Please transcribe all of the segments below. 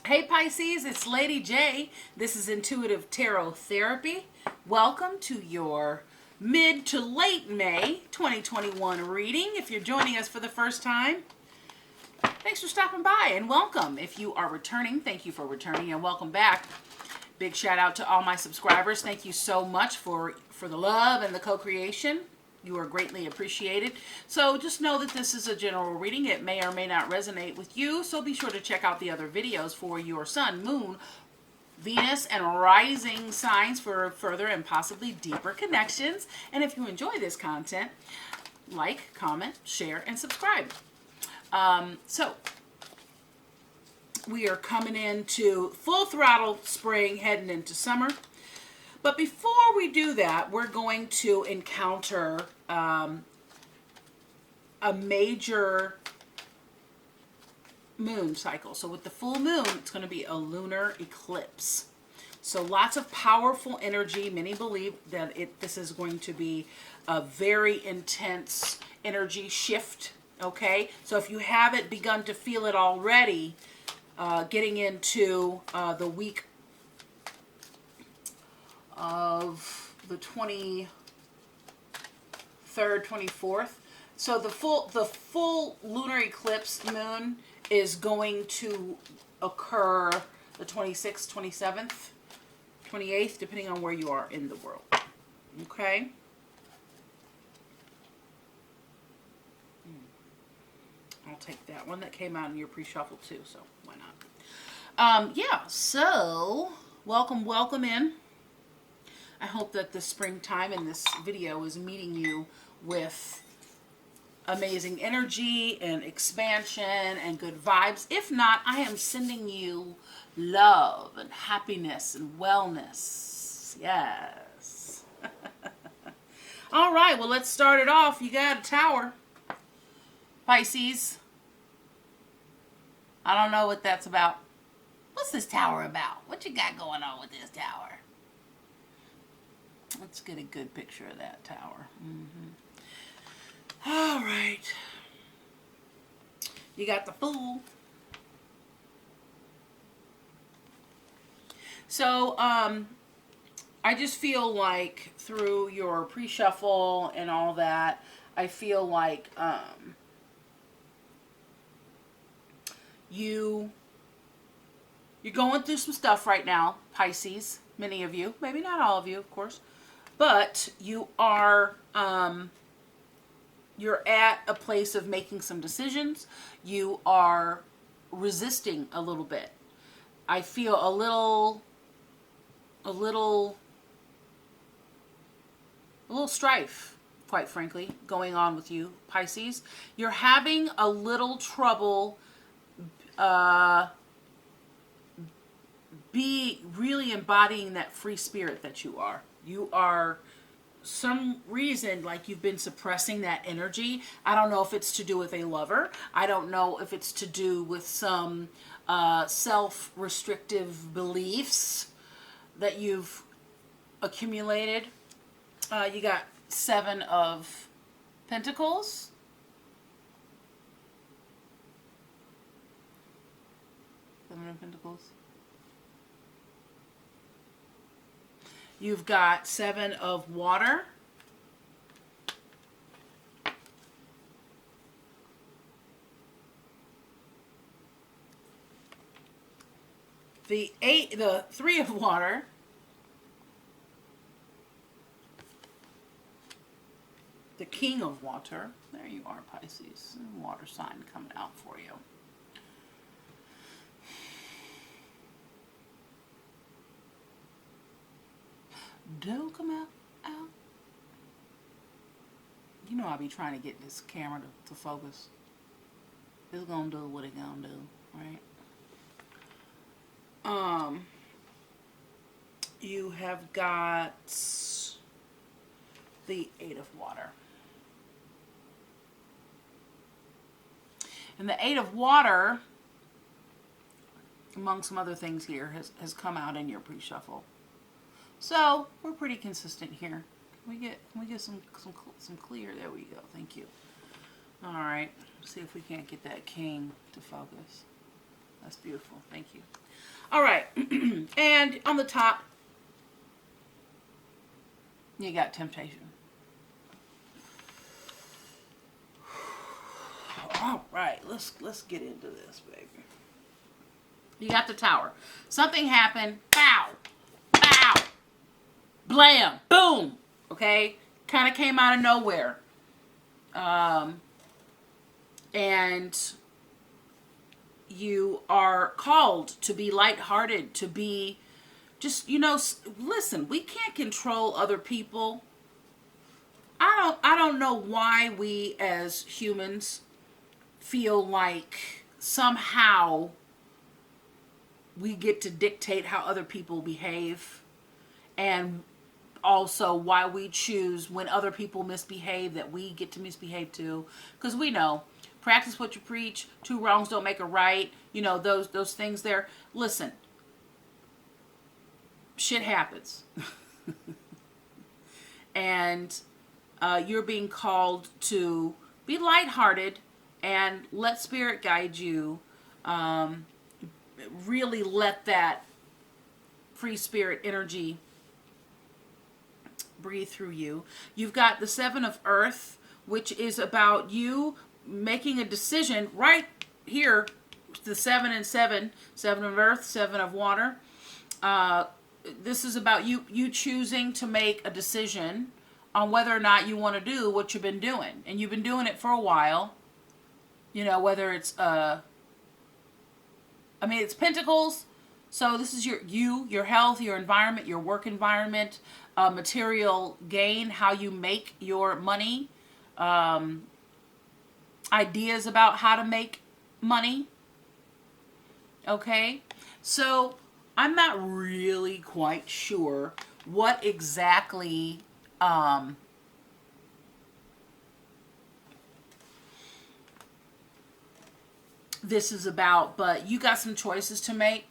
Hey Pisces, it's Lady J. This is Intuitive Tarot Therapy. Welcome to your mid to late May 2021 reading. If you're joining us for the first time, thanks for stopping by and welcome. If you are returning, thank you for returning and welcome back. Big shout out to all my subscribers. Thank you so much for the love and the co-creation. You are greatly appreciated. So just know that this is a general reading. It may or may not resonate with you. So be sure to check out the other videos for your sun, moon, Venus, and rising signs for further and possibly deeper connections. And if you enjoy this content, like, comment, share, and subscribe. So we are coming into full throttle spring, heading into summer. But before we do that, we're going to encounter a major moon cycle. So with the full moon, it's going to be a lunar eclipse. So lots of powerful energy. Many believe that this is going to be a very intense energy shift. Okay, so if you haven't begun to feel it already, getting into the week of the 23rd, 24th. So the full lunar eclipse moon is going to occur the 26th, 27th, 28th, depending on where you are in the world. Okay? I'll take that one. That came out in your pre-shuffle too, so why not? Yeah, so welcome in. I hope that the springtime in this video is meeting you with amazing energy and expansion and good vibes. If not, I am sending you love and happiness and wellness. Yes. All right, well, let's start it off. You got a tower, Pisces. I don't know what that's about. What's this tower about? What you got going on with this tower? Let's get a good picture of that tower. All right. You got the Fool. So, I just feel like through your pre-shuffle and all that, I feel like you're going through some stuff right now, Pisces. Many of you, maybe not all of you, of course. But you are, you're at a place of making some decisions. You are resisting a little bit. I feel a little strife, quite frankly, going on with you, Pisces. You're having a little trouble, be really embodying that free spirit that you are. You are, some reason, like you've been suppressing that energy. I don't know if it's to do with a lover. I don't know if it's to do with some self-restrictive beliefs that you've accumulated. You got 7 of Pentacles. Seven of Pentacles. You've got 7 of Water. The 3 of Water. The King of Water. There you are, Pisces. Water sign coming out for you. Don't come out. You know I be trying to get this camera to focus. It's gonna do what it gonna do, right? You have got the 8 of Water. And the 8 of Water, among some other things here, has come out in your pre-shuffle. So we're pretty consistent here. Can we get some clear? There we go. Thank you. All right. See if we can't get that king to focus. That's beautiful. Thank you. All right. And on the top, you got temptation. All right. Let's get into this, baby. You got the Tower. Something happened. Pow. Pow. Blam. Boom. Okay? Kind of came out of nowhere. And you are called to be lighthearted, to be just, listen, we can't control other people. I don't know why we as humans feel like somehow we get to dictate how other people behave, and also why we choose when other people misbehave that we get to misbehave too, because we know practice what you preach, 2 wrongs don't make a right, those things there. Listen, shit happens. And you're being called to be lighthearted and let spirit guide you. Really let that free spirit energy breathe through you. You've got the 7 of Earth, which is about you making a decision right here. The 7 and 7, 7 of Earth, 7 of Water. This is about you choosing to make a decision on whether or not you want to do what you've been doing. And you've been doing it for a while. Whether it's it's Pentacles. So this is your health, your environment, your work environment, material gain, how you make your money, ideas about how to make money. Okay? So I'm not really quite sure what exactly this is about, but you got some choices to make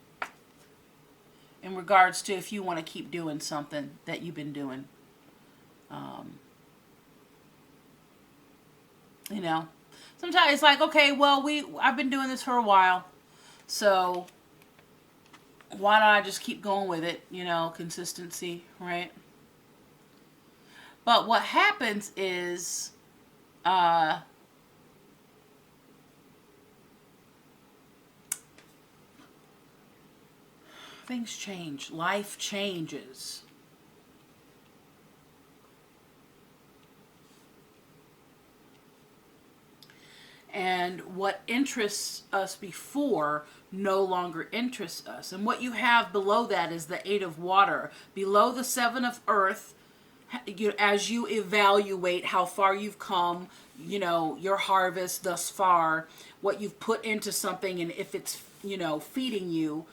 in regards to if you want to keep doing something that you've been doing. Sometimes it's like, okay, well, I've been doing this for a while, so why don't I just keep going with it? Consistency, right? But what happens is, things change. Life changes. And what interests us before no longer interests us. And what you have below that is the 8 of Water. Below the 7 of Earth, as you evaluate how far you've come, your harvest thus far, what you've put into something, and if it's, feeding you,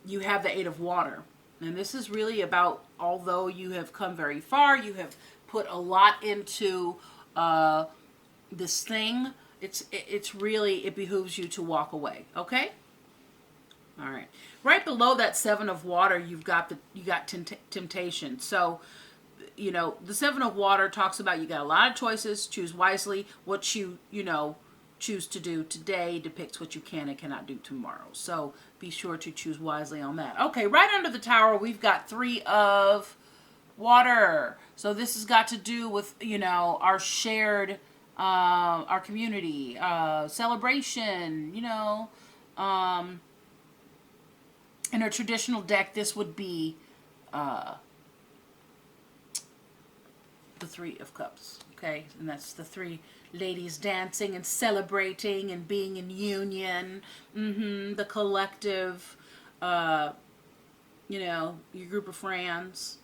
you have the 8 of Water. And this is really about, although you have come very far, you have put a lot into this thing, it's really, it behooves you to walk away. Okay? All right. Right below that 7 of Water, you got temptation. So, the 7 of Water talks about you got a lot of choices. Choose wisely. What you choose to do today depicts what you can and cannot do tomorrow. So be sure to choose wisely on that. Okay, right under the Tower, we've got 3 of Water. So this has got to do with, our shared, our community, celebration, in a traditional deck, this would be the 3 of Cups. Okay, and that's the 3 ladies dancing and celebrating and being in union. The collective, your group of friends.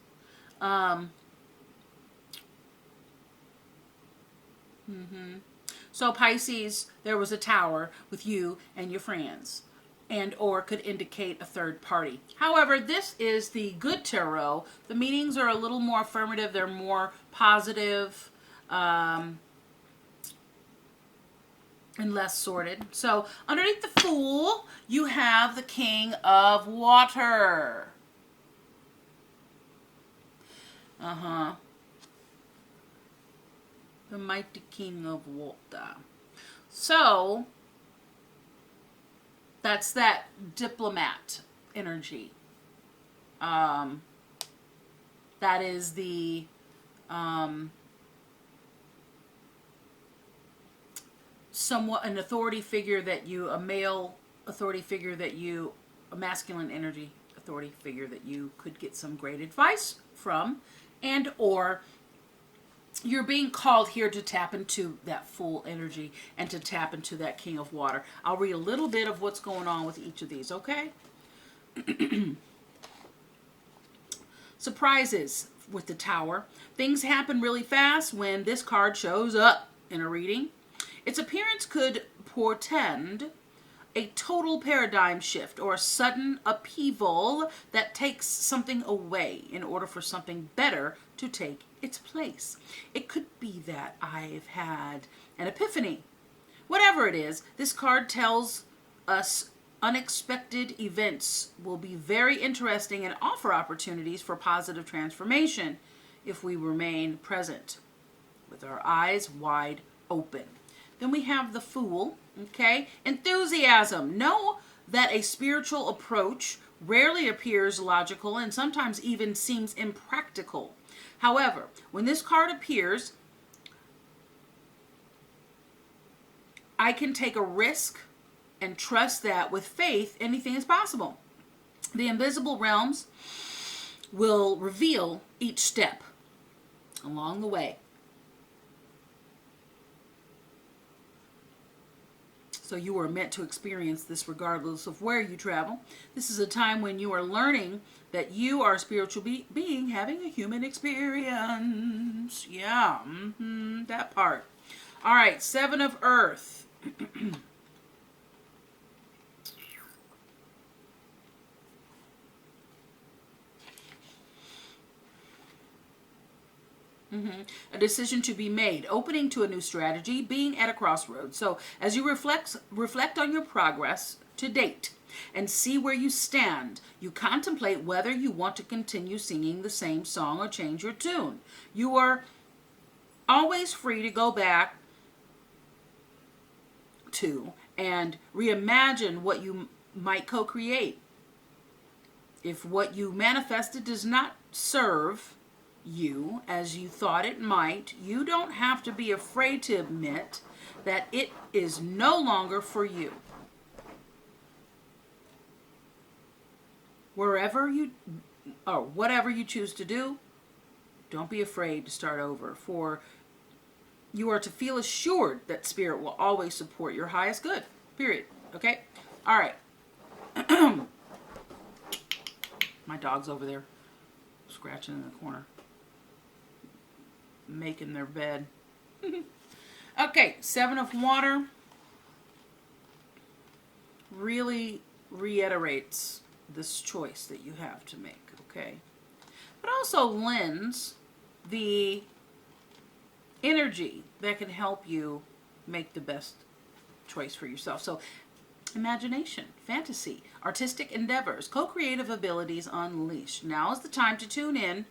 So Pisces, there was a tower with you and your friends, and or could indicate a third party. However, this is the good tarot. The meanings are a little more affirmative. They're more positive, and less sordid. So underneath the Fool, you have the King of Water. The mighty King of Water. So That's that diplomat energy. That is the somewhat an authority figure that you, a male authority figure that you, a masculine energy authority figure that you could get some great advice from, and or you're being called here to tap into that full energy and to tap into that king of water. I'll read a little bit of what's going on with each of these, okay? Surprises with the Tower. Things happen really fast when this card shows up in a reading. Its appearance could portend a total paradigm shift or a sudden upheaval that takes something away in order for something better to take its place. It could be that I've had an epiphany. Whatever it is, this card tells us unexpected events will be very interesting and offer opportunities for positive transformation if we remain present with our eyes wide open. Then we have the Fool, okay? Enthusiasm. Know that a spiritual approach rarely appears logical and sometimes even seems impractical. However, when this card appears, I can take a risk and trust that with faith, anything is possible. The invisible realms will reveal each step along the way. So you are meant to experience this regardless of where you travel. This is a time when you are learning that you are a spiritual being having a human experience. Yeah, that part. All right, Seven of Earth. A decision to be made, opening to a new strategy, being at a crossroads. So as you reflect on your progress to date and see where you stand, you contemplate whether you want to continue singing the same song or change your tune. You are always free to go back to and reimagine what you might co-create. If what you manifested does not serve you as you thought it might, you don't have to be afraid to admit that it is no longer for you. Wherever you or whatever you choose to do, don't be afraid to start over, for you are to feel assured that Spirit will always support your highest good. Period. Okay? All right. My dog's over there scratching in the corner, making their bed. Okay, Seven of Water really reiterates this choice that you have to make, okay? But also lends the energy that can help you make the best choice for yourself. So imagination, fantasy, artistic endeavors, co-creative abilities unleashed. Now is the time to tune in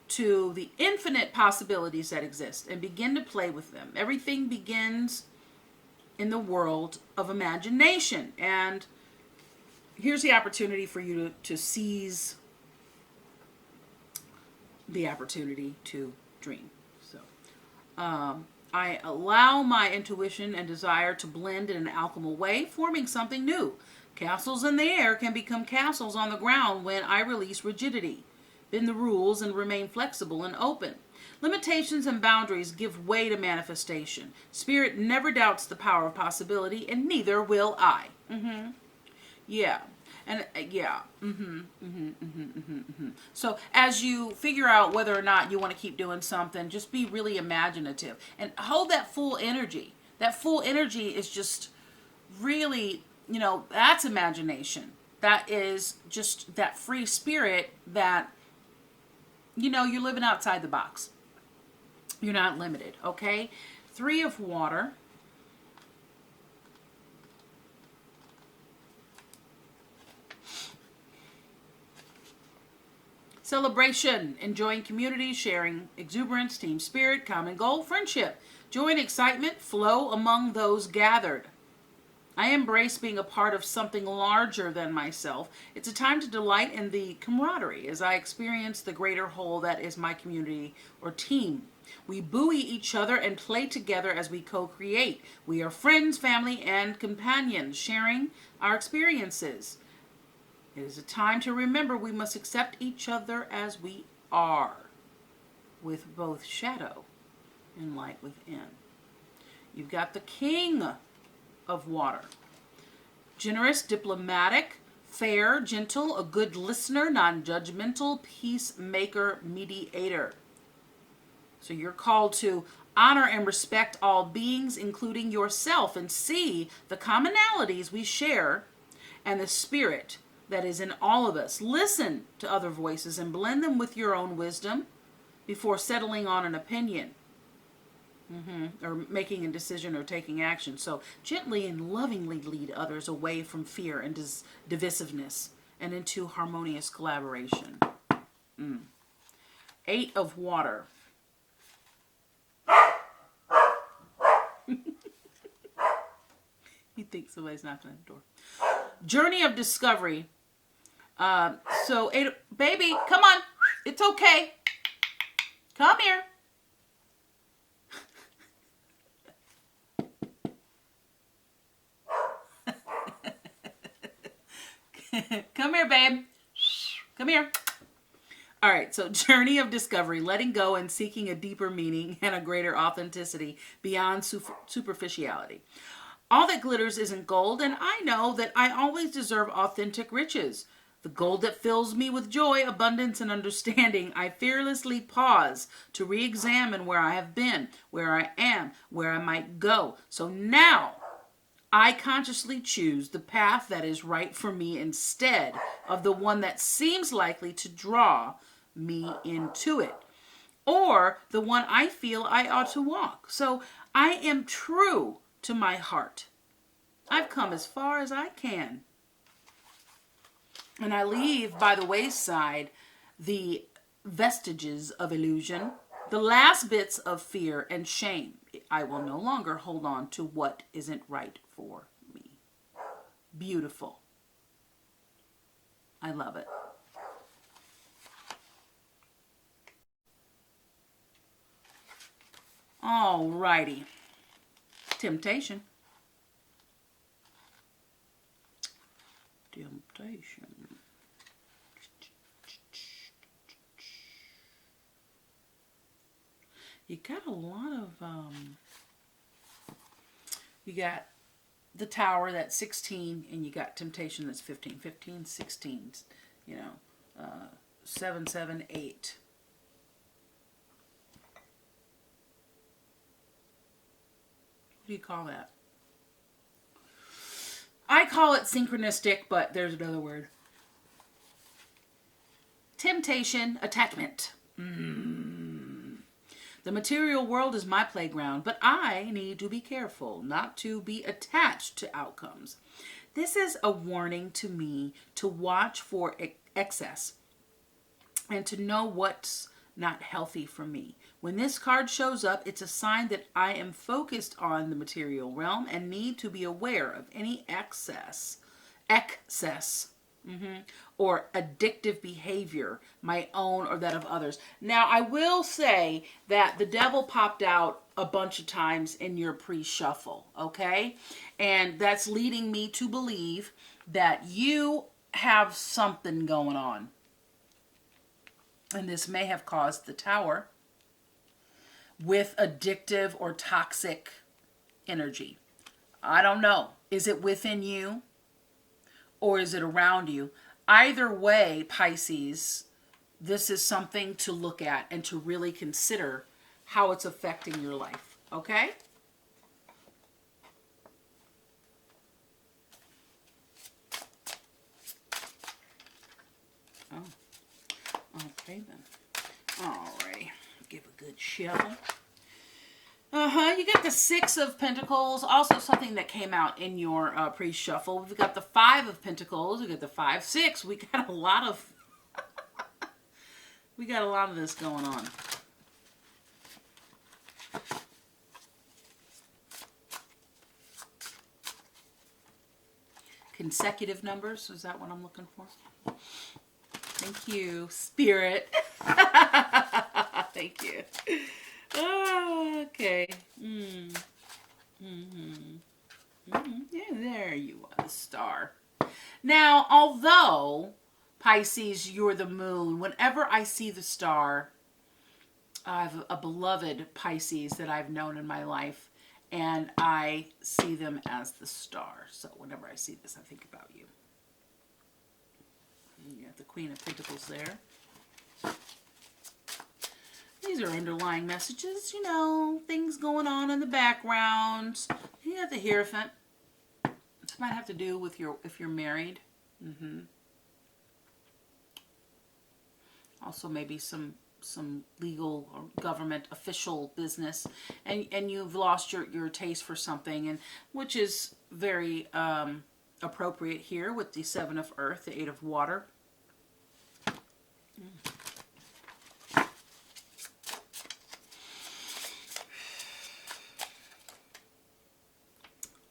to the infinite possibilities that exist and begin to play with them. Everything begins in the world of imagination. And here's the opportunity for you to seize the opportunity to dream. So, I allow my intuition and desire to blend in an alchemical way, forming something new. Castles in the air can become castles on the ground when I release rigidity, bend the rules, and remain flexible and open. Limitations and boundaries give way to manifestation. Spirit never doubts the power of possibility, and neither will I. Yeah. And yeah. So as you figure out whether or not you want to keep doing something, just be really imaginative and hold that full energy. That full energy is just really, that's imagination. That is just that free spirit that, you're living outside the box. You're not limited, okay? Three of Water. Celebration, enjoying community, sharing exuberance, team spirit, common goal, friendship. Joy and excitement flow among those gathered. I embrace being a part of something larger than myself. It's a time to delight in the camaraderie as I experience the greater whole that is my community or team. We buoy each other and play together as we co-create. We are friends, family, and companions, sharing our experiences. It is a time to remember we must accept each other as we are, with both shadow and light within. You've got the King of Water. Generous, diplomatic, fair, gentle, a good listener, non-judgmental, peacemaker, mediator. So you're called to honor and respect all beings, including yourself, and see the commonalities we share and the spirit that is in all of us. Listen to other voices and blend them with your own wisdom before settling on an opinion. Or making a decision or taking action. So gently and lovingly lead others away from fear and divisiveness and into harmonious collaboration. 8 of Water. You think somebody's knocking at the door. Journey of discovery. So, baby, come on. It's okay. Come here. Come here, babe. Come here. All right, so journey of discovery, letting go and seeking a deeper meaning and a greater authenticity beyond superficiality. All that glitters isn't gold, and I know that I always deserve authentic riches. The gold that fills me with joy, abundance, and understanding. I fearlessly pause to re-examine where I have been, where I am, where I might go. So now I consciously choose the path that is right for me instead of the one that seems likely to draw me into it, or the one I feel I ought to walk. So I am true to my heart. I've come as far as I can. And I leave by the wayside the vestiges of illusion, the last bits of fear and shame. I will no longer hold on to what isn't right for me. Beautiful. I love it. All righty. Temptation. Temptation. You got a lot of, you got the Tower, that's 16, and you got Temptation, that's 15. 15, 16, 7, 7, 8. What do you call that? I call it synchronistic, but there's another word. Temptation, attachment. The material world is my playground, but I need to be careful not to be attached to outcomes. This is a warning to me to watch for excess and to know what's not healthy for me. When this card shows up, it's a sign that I am focused on the material realm and need to be aware of any excess, or addictive behavior, my own or that of others. Now, I will say that the devil popped out a bunch of times in your pre-shuffle, okay? And that's leading me to believe that you have something going on. And this may have caused the Tower with addictive or toxic energy. I don't know. Is it within you? Or is it around you? Either way, Pisces, this is something to look at and to really consider how it's affecting your life. Okay? Oh. Okay then. Alrighty. Give a good shuffle. You got the 6 of Pentacles, also something that came out in your pre-shuffle. We've got the 5 of Pentacles, we got the 5, 6. We got a lot of this going on. Consecutive numbers, is that what I'm looking for? Thank you, Spirit. Thank you. Okay. Yeah, there you are, the star. Now, although, Pisces, you're the moon, whenever I see the star, I have a beloved Pisces that I've known in my life, and I see them as the star. So whenever I see this, I think about you. You got the Queen of Pentacles there. These are underlying messages, you know, things going on in the background. You have the Hierophant. This might have to do with if you're married. Also maybe some legal or government official business, and you've lost your taste for something, and which is very appropriate here with the Seven of Earth, the Eight of Water.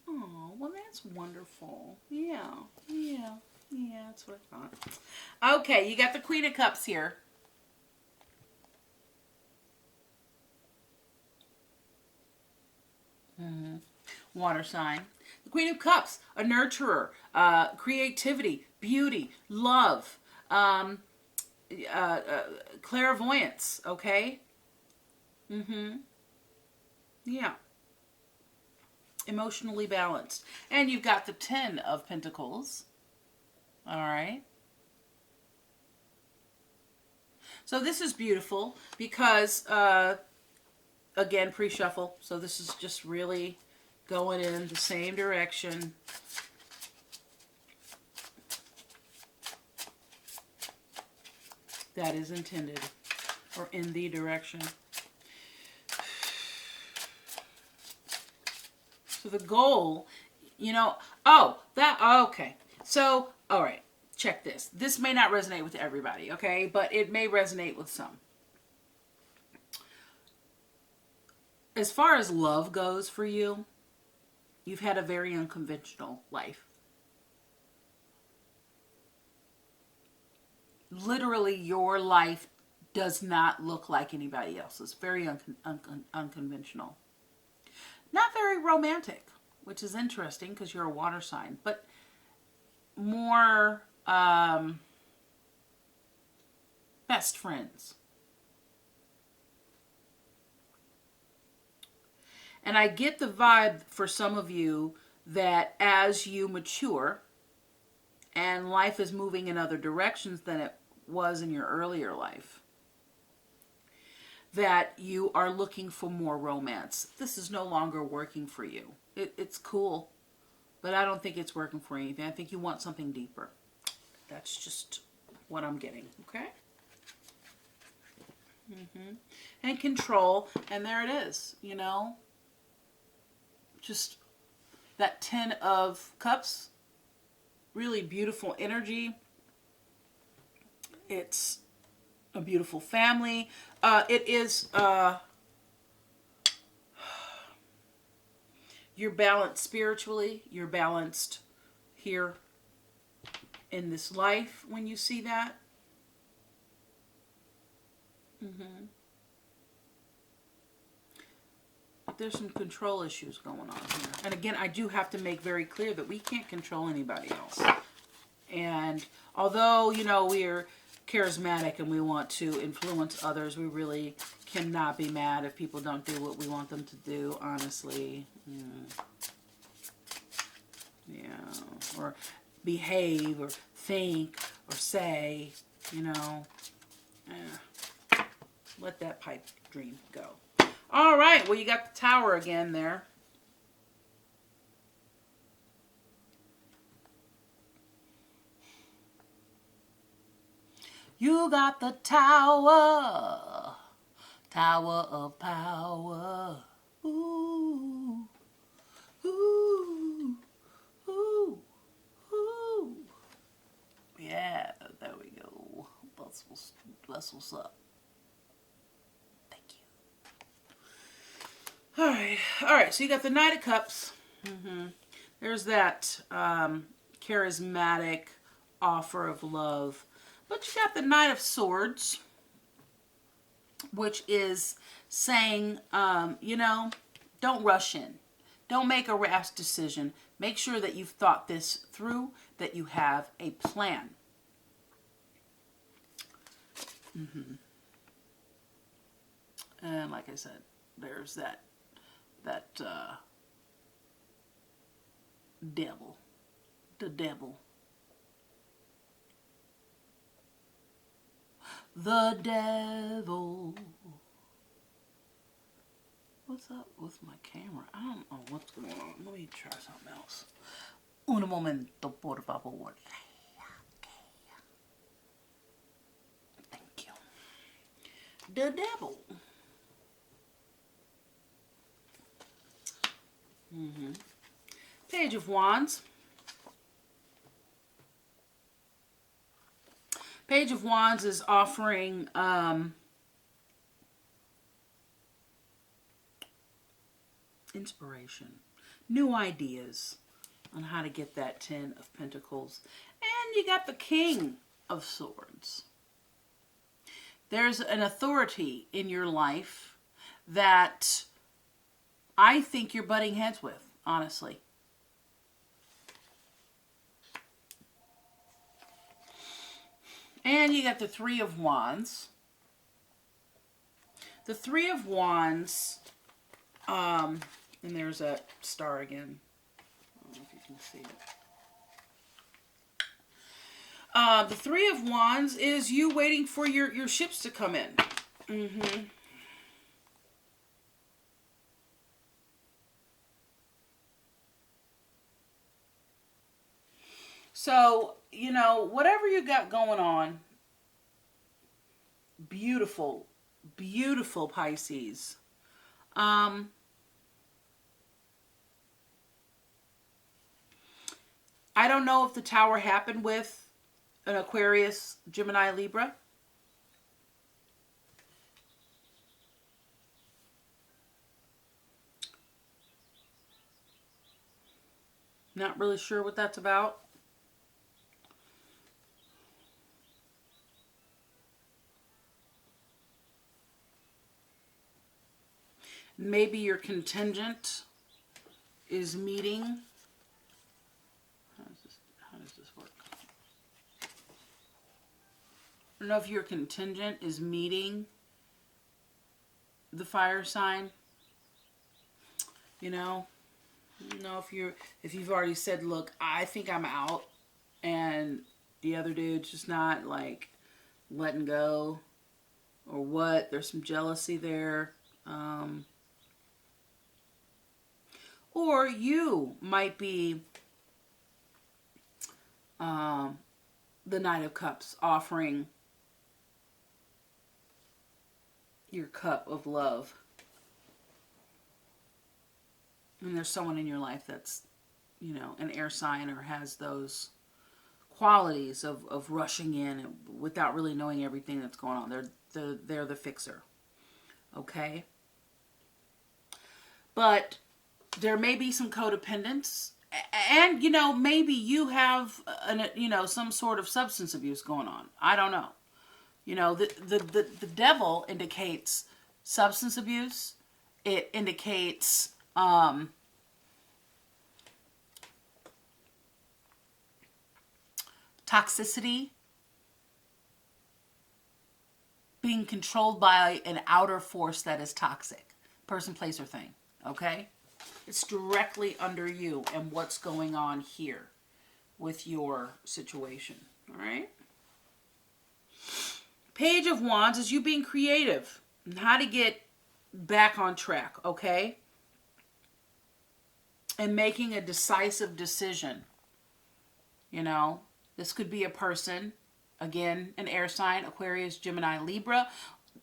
Oh, well, that's wonderful. Yeah, that's what I thought. Okay, you got the Queen of Cups here. Water sign. The Queen of Cups, a nurturer, creativity, beauty, love, clairvoyance, okay? Yeah. Emotionally balanced. And you've got the Ten of Pentacles. All right. So this is beautiful because, again, pre-shuffle. So this is just really going in the same direction. That is intended, or in the direction. So the goal, you know, okay. So, all right, check this. This may not resonate with everybody, okay? But it may resonate with some. As far as love goes for you, you've had a very unconventional life. Literally, your life does not look like anybody else's. Very unconventional. Not very romantic, which is interesting because you're a water sign, but more best friends. And I get the vibe for some of you that as you mature and life is moving in other directions than it was in your earlier life, that you are looking for more romance. This is no longer working for you. It's cool, but I don't think it's working for anything. I think you want something deeper. That's just what I'm getting, okay? And control, and there it is, you know? Just that Ten of Cups, really beautiful energy. It's a beautiful family. It is, you're balanced spiritually. You're balanced here in this life when you see that. But there's some control issues going on here. And again, I do have to make very clear that we can't control anybody else. And although, you know, we're charismatic and we want to influence others, we really cannot be mad if people don't do what we want them to do, honestly. Yeah. Or behave or think or say, you know. Let that pipe dream go. All right, well, you got the Tower again there. You got the Tower, Tower of Power. Ooh, ooh, ooh, ooh. Yeah, there we go. That's what's up. All right, so you got the Knight of Cups. There's that charismatic offer of love. But you got the Knight of Swords, which is saying, you know, don't rush in. Don't make a rash decision. Make sure that you've thought this through, that you have a plan. And like I said, there's that devil. The devil. The devil. What's up with my camera? I don't know what's going on. Let me try something else. Un momento, por favor. Thank you. The devil. Page of Wands. Page of Wands is offering inspiration, new ideas on how to get that 10 of Pentacles. And you got the King of Swords. There's an authority in your life that I think you're butting heads with, honestly. And you got the Three of Wands. The Three of Wands, and there's a star again. I don't know if you can see it. The Three of Wands is you waiting for your ships to come in. So, you know, whatever you got going on, beautiful, beautiful Pisces. I don't know if the Tower happened with an Aquarius, Gemini, Libra. Not really sure what that's about. Maybe your contingent is meeting. How does this work? I don't know if your contingent is meeting the fire sign. You know, if you've already said, look, I think I'm out, and the other dude's just not like letting go, or what? There's some jealousy there. Or you might be the Knight of Cups, offering your cup of love. And there's someone in your life that's, you know, an air sign or has those qualities of rushing in without really knowing everything that's going on. They're the fixer. Okay? But there may be some codependence, and, you know, maybe you have, some sort of substance abuse going on. I don't know. You know, the devil indicates substance abuse. It indicates toxicity, being controlled by an outer force that is toxic. Person, place, or thing. Okay? It's directly under you and what's going on here with your situation. All right? Page of Wands is you being creative and how to get back on track, okay? And making a decisive decision. You know, this could be a person, again, an air sign, Aquarius, Gemini, Libra.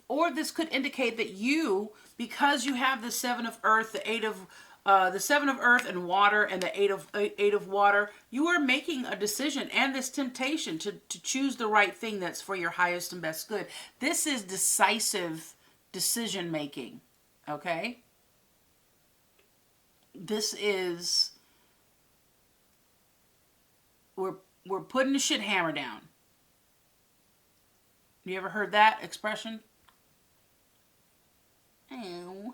Or this could indicate that you, because you have the Seven of Earth, the Seven of Earth and water, and the eight of water, you are making a decision and this temptation to choose the right thing that's for your highest and best good. This is decisive decision making. Okay? This is we're putting the shit hammer down. You ever heard that expression? Oh,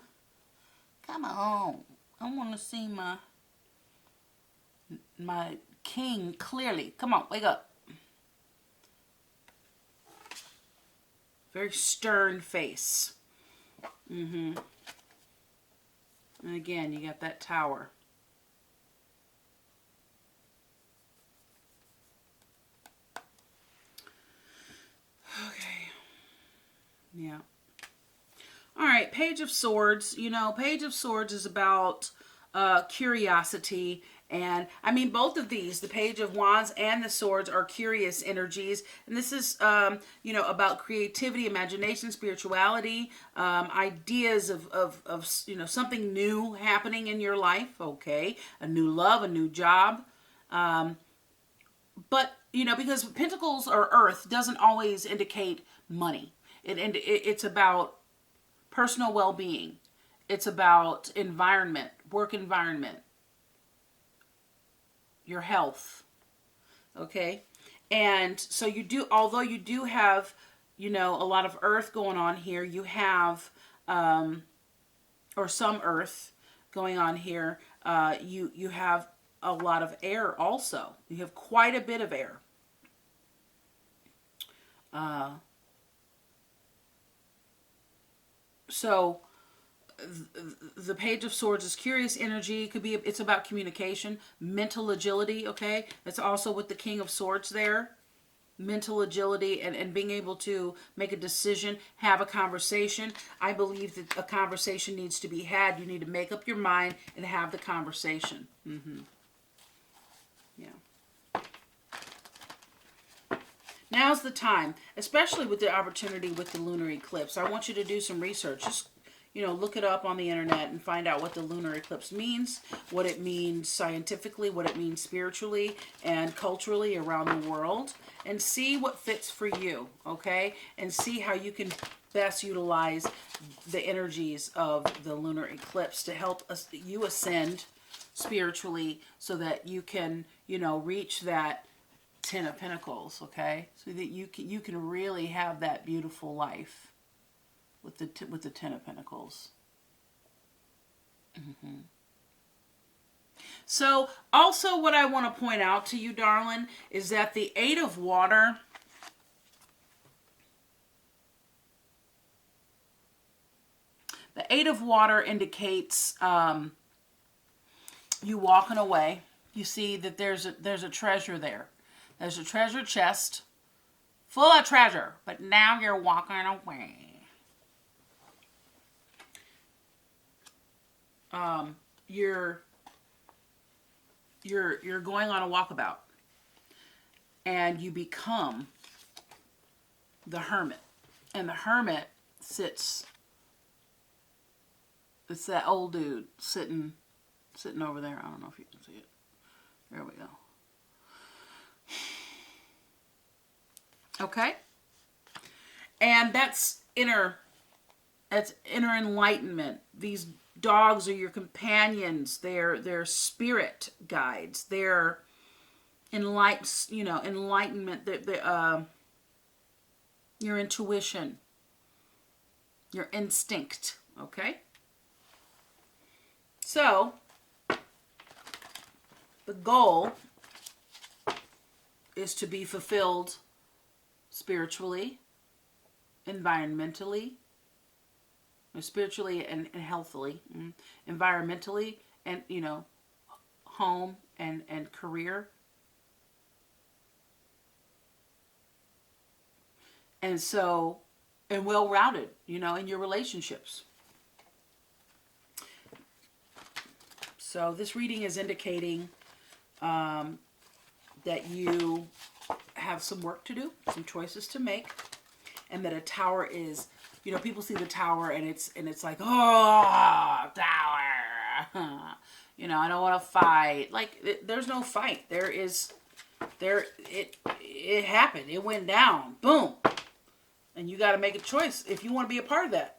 come on. I want to see my king clearly. Come on, wake up. Very stern face. And again, you got that Tower. Okay. Yeah. All right, Page of Swords. You know, Page of Swords is about curiosity. And I mean, both of these, the Page of Wands and the Swords, are curious energies. And this is, you know, about creativity, imagination, spirituality, ideas of, you know, something new happening in your life. Okay. A new love, a new job. But, you know, because Pentacles or Earth doesn't always indicate money. It's about personal well-being. It's about environment, work environment, your health. Okay? And so you do, although you do have, you know, a lot of earth going on here, you have, or some earth going on here, you have a lot of air also. You have quite a bit of air. So the Page of Swords is curious energy. It could be, it's about communication, mental agility. Okay. That's also with the King of Swords there. Mental agility and being able to make a decision, have a conversation. I believe that a conversation needs to be had. You need to make up your mind and have the conversation. Yeah. Now's the time, especially with the opportunity with the lunar eclipse. I want you to do some research. Just, you know, look it up on the internet and find out what the lunar eclipse means, what it means scientifically, what it means spiritually and culturally around the world, and see what fits for you, okay? And see how you can best utilize the energies of the lunar eclipse to help you ascend spiritually so that you can, you know, reach that Ten of Pentacles, okay? So that you can really have that beautiful life with the Ten of Pentacles. So also what I want to point out to you, darling, is that the Eight of Water, the Eight of Water indicates you walking away. You see that there's a treasure there. There's a treasure chest full of treasure, but now you're walking away. You're going on a walkabout, and you become the Hermit, and the Hermit sits. It's that old dude sitting over there. I don't know if you can see it. There we go. Okay? And that's inner enlightenment. These dogs are your companions. They're spirit guides. They're enlightenment. Your intuition, your instinct. Okay? So, the goal is to be fulfilled spiritually, environmentally, spiritually and healthily, environmentally, and, you know, home and career. And so, and well-rounded, you know, in your relationships. So this reading is indicating that you have some work to do, some choices to make, and that a tower is, you know, people see the tower and it's like, oh, tower. You know, I don't want to fight. Like, there's no fight. It happened. It went down. Boom. And you got to make a choice if you want to be a part of that.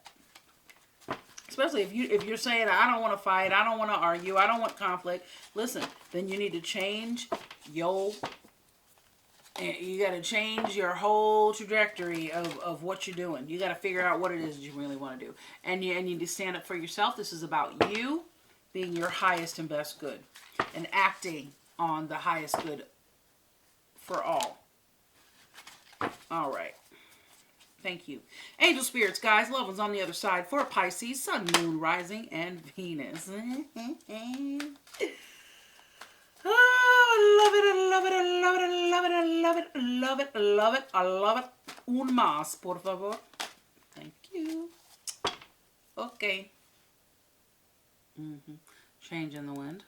Especially if you're saying, I don't want to fight, I don't want to argue, I don't want conflict. Listen, then you need to change your You got to change your whole trajectory of what you're doing. You got to figure out what it is that you really want to do. And you need to stand up for yourself. This is about you being your highest and best good and acting on the highest good for all. All right. Thank you. Angel spirits, guys. Love one's on the other side for Pisces, Sun, Moon, Rising, and Venus. Oh, I love it, I love it, I love it, I love it, I love it, I love it, I love it, I love it. Un más, por favor. Thank you. Okay. Change in the wind,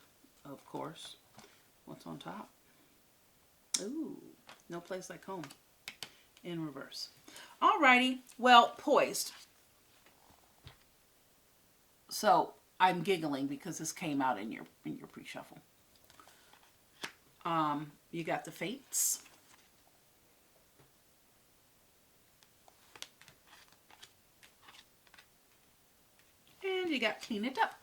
of course. What's on top? Ooh, no place like home. In reverse. Alrighty. Well, poised. So I'm giggling because this came out in your pre-shuffle. You got the fates. And you got clean it up.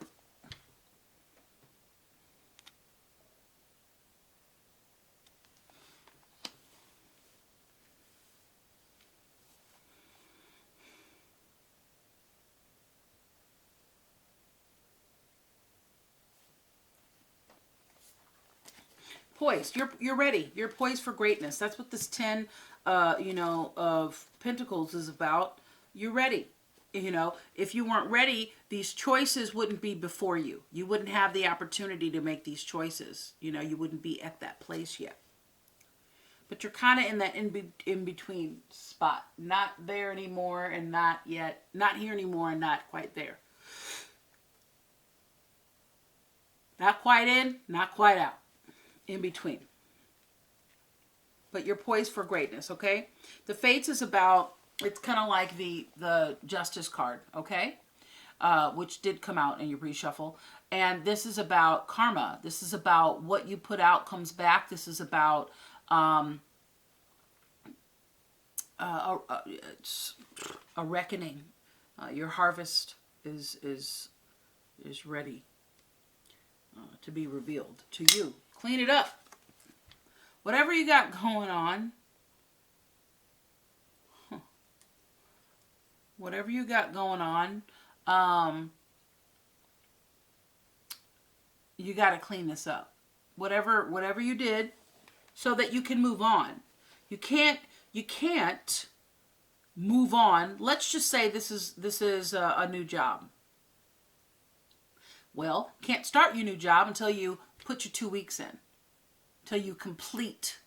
Poised. You're ready. You're poised for greatness. That's what this 10 of Pentacles is about. You're ready. If you weren't ready, these choices wouldn't be before you. You wouldn't have the opportunity to make these choices. You wouldn't be at that place yet. But you're kind of in that in-between spot. Not there anymore and not yet. Not here anymore and not quite there. Not quite in, not quite out. In between. But you're poised for greatness, okay? The Fates is about, it's kind of like the Justice card, okay? Which did come out in your pre-shuffle. And this is about karma. This is about what you put out comes back. This is about a reckoning. Your harvest is ready to be revealed to you. Clean it up. Whatever you got going on. Whatever you got going on. You got to clean this up. Whatever you did so that you can move on. You can't move on. Let's just say this is a new job. Well, can't start your new job until you put your 2 weeks in. Until you complete.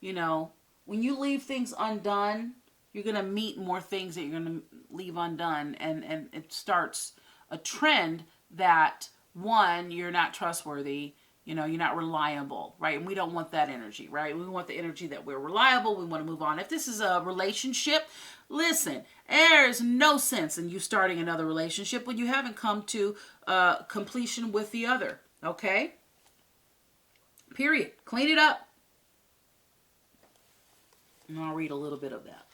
When you leave things undone, you're going to meet more things that you're going to leave undone. And it starts a trend that, one, you're not trustworthy. You're not reliable, right? And we don't want that energy, right? We want the energy that we're reliable. We want to move on. If this is a relationship, listen, there is no sense in you starting another relationship when you haven't come to completion with the other, okay? Period. Clean it up. And I'll read a little bit of that.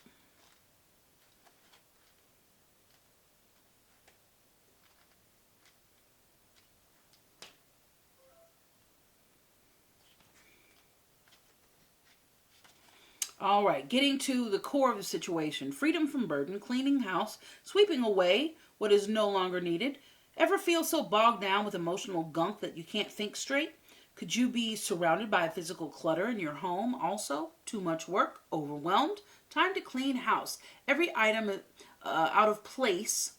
All right, getting to the core of the situation. Freedom from burden, cleaning house, sweeping away what is no longer needed. Ever feel so bogged down with emotional gunk that you can't think straight? Could you be surrounded by physical clutter in your home also? Too much work? Overwhelmed? Time to clean house. Every item out of place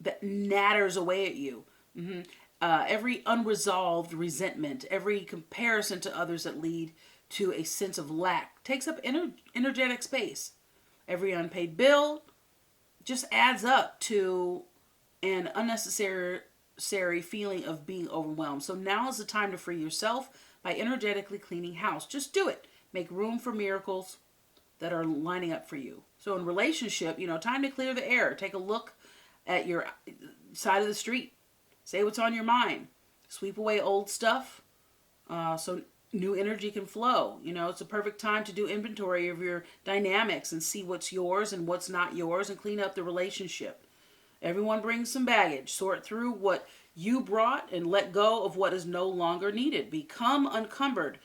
that natters away at you. Every unresolved resentment. Every comparison to others that lead to a sense of lack takes up energetic space. Every unpaid bill just adds up to an unnecessary feeling of being overwhelmed. So now is the time to free yourself by energetically cleaning house. Just do it. Make room for miracles that are lining up for you. So in relationship, time to clear the air. Take a look at your side of the street. Say what's on your mind. Sweep away old stuff so new energy can flow. It's a perfect time to do inventory of your dynamics and see what's yours and what's not yours and clean up the relationship. Everyone brings some baggage. Sort through what you brought and let go of what is no longer needed. Become unencumbered.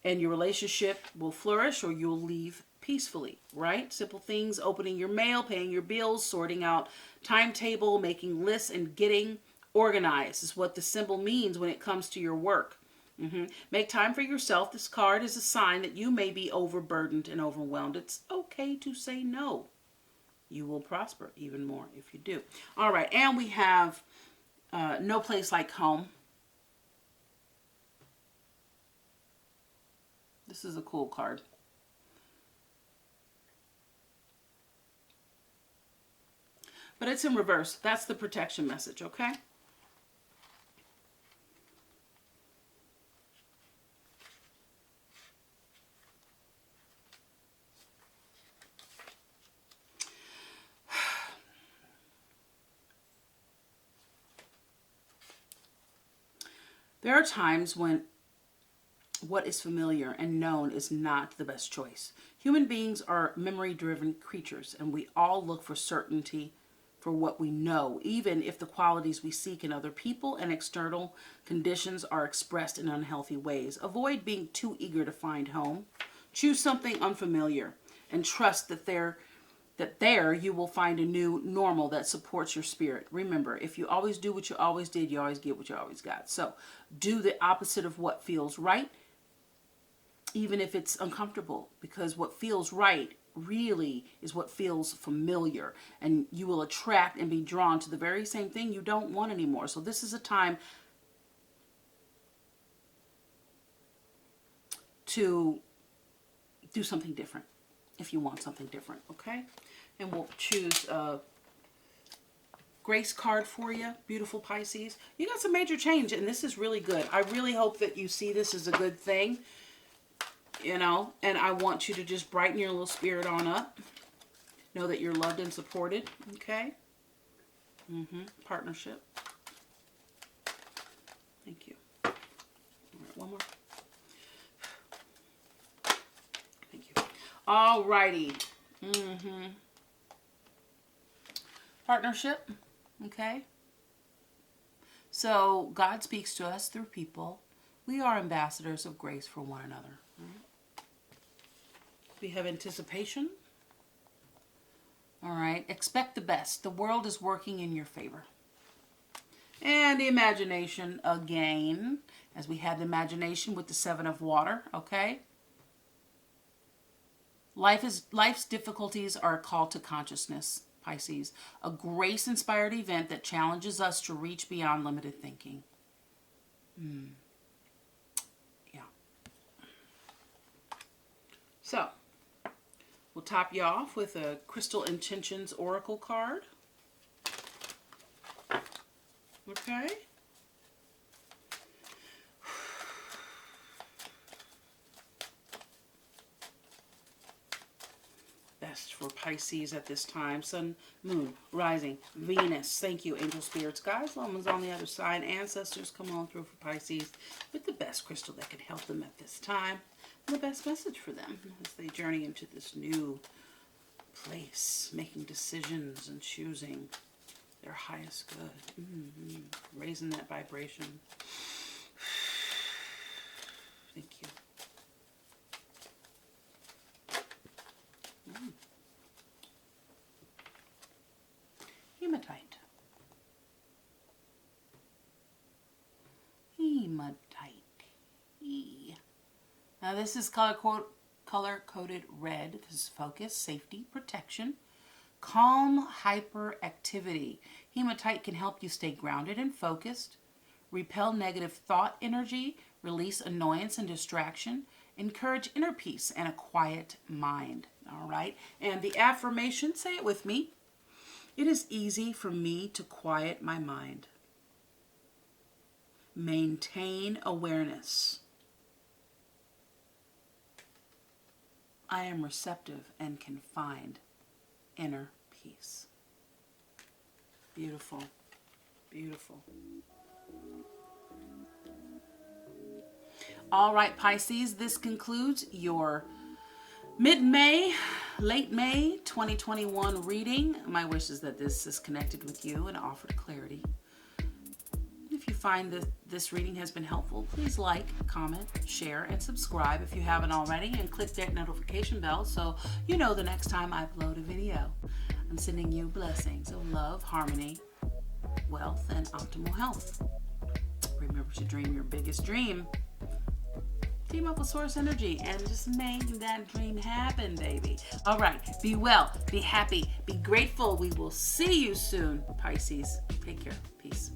and your relationship will flourish or you'll leave peacefully, right? Simple things, opening your mail, paying your bills, sorting out timetable, making lists, and getting organized is what the symbol means when it comes to your work. Make time for yourself. This card is a sign that you may be overburdened and overwhelmed. It's okay to say no. You will prosper even more if you do. All right, and we have no place like home. This is a cool card. But it's in reverse. That's the protection message, okay? There are times when what is familiar and known is not the best choice. Human beings are memory-driven creatures, and we all look for certainty for what we know, even if the qualities we seek in other people and external conditions are expressed in unhealthy ways. Avoid being too eager to find home. Choose something unfamiliar and trust that there you will find a new normal that supports your spirit. Remember, if you always do what you always did, you always get what you always got. So do the opposite of what feels right, even if it's uncomfortable, because what feels right really is what feels familiar, and you will attract and be drawn to the very same thing you don't want anymore. So this is a time to do something different if you want something different, okay? And we'll choose a grace card for you, beautiful Pisces. You got some major change, and this is really good. I really hope that you see this as a good thing, you know, and I want you to just brighten your little spirit on up. Know that you're loved and supported, okay? Partnership. Thank you. All right, one more. Thank you. All righty. Partnership, okay? So God speaks to us through people. We are ambassadors of grace for one another. Right? We have anticipation. All right, expect the best. The world is working in your favor. And the imagination again, as we had the imagination with the Seven of Water, okay? Life's difficulties are a call to consciousness, Pisces. A grace-inspired event that challenges us to reach beyond limited thinking. Yeah. So, we'll top you off with a Crystal Intentions Oracle card. Okay. Best for Pisces at this time. Sun, Moon, Rising, Venus. Thank you, angel spirits. Guys, Lomas on the other side. Ancestors, come on through for Pisces with the best crystal that can help them at this time. And the best message for them as they journey into this new place, making decisions and choosing their highest good. Raising that vibration. Thank you. Hematite. Now this is color-coded red because focus, safety, protection, calm hyperactivity. Hematite can help you stay grounded and focused, repel negative thought energy, release annoyance and distraction, encourage inner peace and a quiet mind. All right, and the affirmation, say it with me. It is easy for me to quiet my mind. Maintain awareness. I am receptive and can find inner peace. Beautiful. Beautiful. All right, Pisces, this concludes your mid-May, late May 2021 reading. My wish is that this is connected with you and offered clarity. If you find that this reading has been helpful, please like, comment, share, and subscribe if you haven't already, and click that notification bell so you know the next time I upload a video. I'm sending you blessings of love, harmony, wealth, and optimal health. Remember to dream your biggest dream. Team up with Source Energy and just make that dream happen, baby. All right, be well, be happy, be grateful. We will see you soon, Pisces. Take care. Peace.